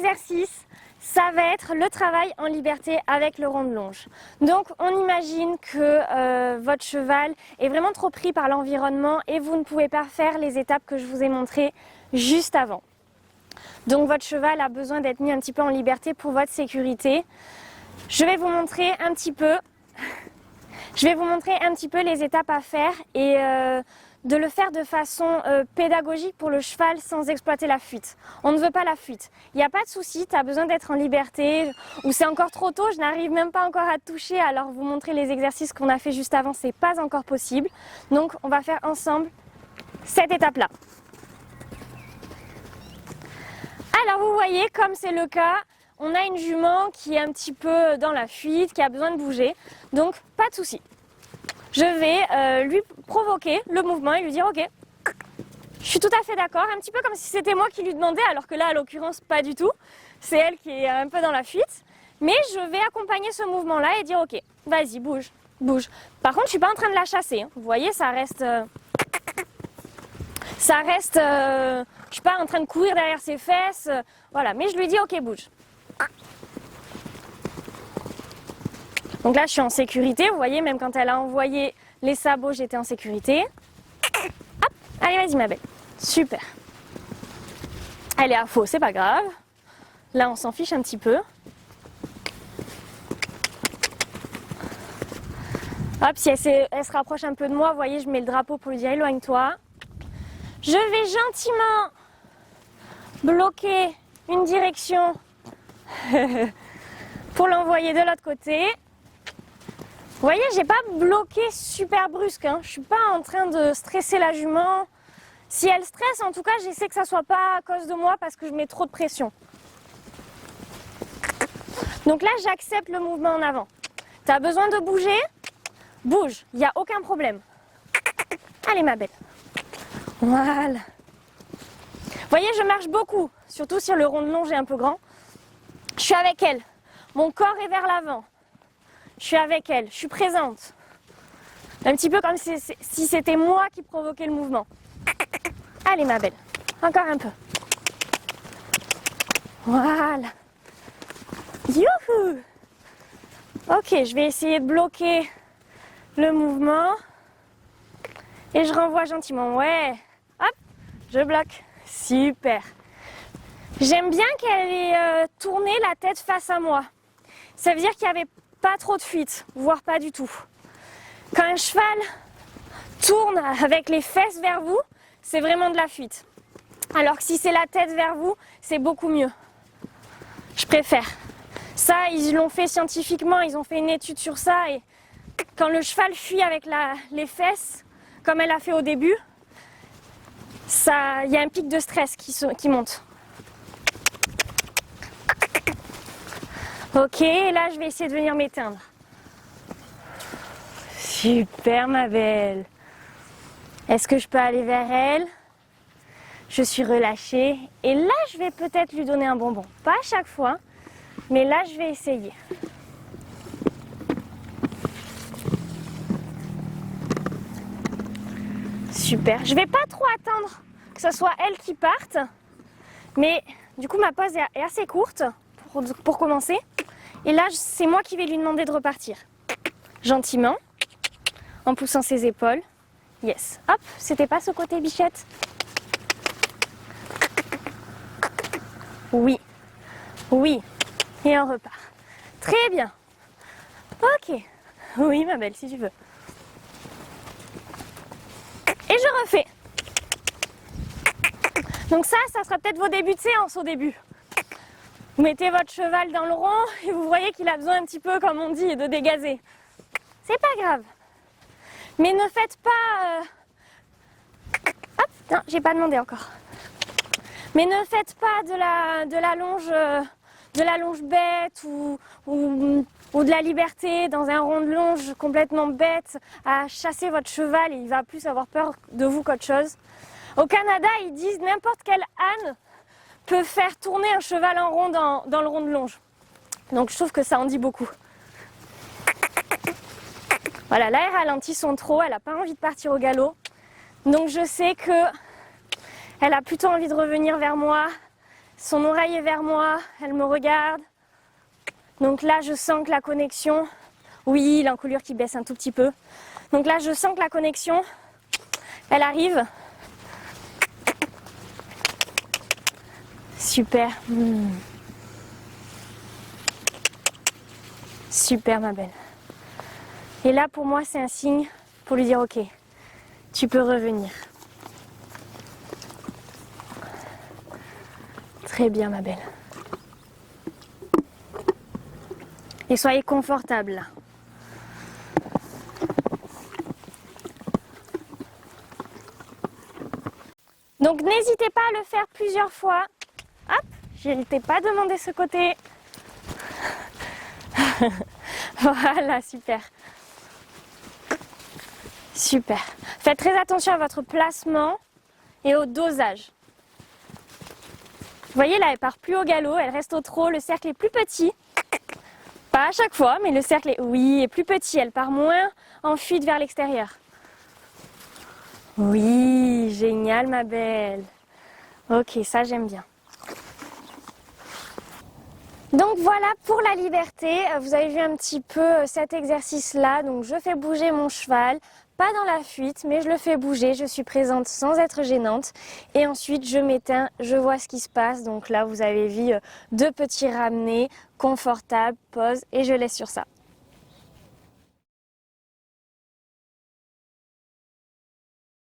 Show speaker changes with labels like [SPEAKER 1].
[SPEAKER 1] exercice, ça va être le travail en liberté avec le rond de longe. Donc on imagine que votre cheval est vraiment trop pris par l'environnement et vous ne pouvez pas faire les étapes que je vous ai montrées juste avant. Donc votre cheval a besoin d'être mis un petit peu en liberté pour votre sécurité. Je vais vous montrer un petit peu les étapes à faire et de le faire de façon pédagogique pour le cheval sans exploiter la fuite. On ne veut pas la fuite. Il n'y a pas de souci, tu as besoin d'être en liberté ou c'est encore trop tôt, je n'arrive même pas encore à te toucher, alors vous montrer les exercices qu'on a fait juste avant, c'est pas encore possible. Donc on va faire ensemble cette étape-là. Alors vous voyez, comme c'est le cas, on a une jument qui est un petit peu dans la fuite, qui a besoin de bouger, donc pas de souci. Je vais lui provoquer le mouvement et lui dire ok, je suis tout à fait d'accord, un petit peu comme si c'était moi qui lui demandais, alors que là, à l'occurrence, pas du tout. C'est elle qui est un peu dans la fuite. Mais je vais accompagner ce mouvement-là et dire ok, vas-y, bouge, bouge. Par contre, je suis pas en train de la chasser. Hein. Vous voyez, ça reste. Je suis pas en train de courir derrière ses fesses. Voilà, mais je lui dis ok, bouge. Donc là, je suis en sécurité. Vous voyez, même quand elle a envoyé les sabots, j'étais en sécurité. Hop, allez, vas-y, ma belle. Super. Elle est à faux, c'est pas grave. Là, on s'en fiche un petit peu. Hop, si elle se rapproche un peu de moi, vous voyez, je mets le drapeau pour lui dire éloigne-toi. Je vais gentiment bloquer une direction pour l'envoyer de l'autre côté. Vous voyez, j'ai pas bloqué super brusque, hein. Je suis pas en train de stresser la jument. Si elle stresse, en tout cas, j'essaie que ça soit pas à cause de moi parce que je mets trop de pression. Donc là, j'accepte le mouvement en avant. Tu as besoin de bouger? Bouge, il n'y a aucun problème. Allez, ma belle. Voilà. Vous voyez, je marche beaucoup, surtout si le rond de longe est un peu grand. Je suis avec elle. Mon corps est vers l'avant. Je suis avec elle, je suis présente. Un petit peu comme si c'était moi qui provoquais le mouvement. Allez, ma belle. Encore un peu. Voilà. Youhou! Ok, je vais essayer de bloquer le mouvement. Et je renvoie gentiment. Ouais. Hop, je bloque. Super. J'aime bien qu'elle ait tourné la tête face à moi. Ça veut dire qu'il n'y avait pas trop de fuite, voire pas du tout. Quand un cheval tourne avec les fesses vers vous, c'est vraiment de la fuite. Alors que si c'est la tête vers vous, c'est beaucoup mieux. Je préfère. Ça, ils l'ont fait scientifiquement, ils ont fait une étude sur ça. Et quand le cheval fuit avec les fesses, comme elle a fait au début, il y a un pic de stress qui monte. Ok, là je vais essayer de venir m'éteindre. Super ma belle. Est-ce que je peux aller vers elle? Je suis relâchée. Et là je vais peut-être lui donner un bonbon. Pas à chaque fois, mais là je vais essayer. Super. Je vais pas trop attendre que ce soit elle qui parte. Mais du coup ma pause est assez courte pour commencer. Et là, c'est moi qui vais lui demander de repartir. Gentiment, en poussant ses épaules. Yes. Hop, c'était pas ce côté bichette. Oui. Oui. Et on repart. Très bien. Ok. Oui, ma belle, si tu veux. Et je refais. Donc ça sera peut-être vos débuts de séance au début. Vous mettez votre cheval dans le rond et vous voyez qu'il a besoin un petit peu, comme on dit, de dégazer. C'est pas grave. Mais ne faites pas... Hop, non, j'ai pas demandé encore. Mais ne faites pas de la longe bête ou de la liberté dans un rond de longe complètement bête à chasser votre cheval et il va plus avoir peur de vous qu'autre chose. Au Canada, ils disent n'importe quel âne peut faire tourner un cheval en rond dans le rond de longe. Donc je trouve que ça en dit beaucoup. Voilà, là elle ralentit son trot, elle n'a pas envie de partir au galop. Donc je sais que elle a plutôt envie de revenir vers moi, Son oreille est vers moi, elle me regarde. Donc là, je sens que la connexion... Oui, l'encolure qui baisse un tout petit peu. Donc là, je sens que la connexion, elle arrive. Super. Super, ma belle. Et là, pour moi, c'est un signe pour lui dire, ok, tu peux revenir. Très bien, ma belle. Et soyez confortable là. Donc n'hésitez pas à le faire plusieurs fois. Hop, je ne t'ai pas demandé ce côté. Voilà, super. Super. Faites très attention à votre placement et au dosage. Vous voyez là, elle part plus au galop, elle reste au trot, le cercle est plus petit. Pas à chaque fois, mais le cercle est, oui, est plus petit, elle part moins en fuite vers l'extérieur. Oui, génial ma belle. Ok, ça j'aime bien. Donc voilà pour la liberté, vous avez vu un petit peu cet exercice-là, donc je fais bouger mon cheval, pas dans la fuite, mais je le fais bouger, je suis présente sans être gênante, et ensuite je m'éteins, je vois ce qui se passe, donc là vous avez vu 2 petits ramenés, confortables, pause, et je laisse sur ça.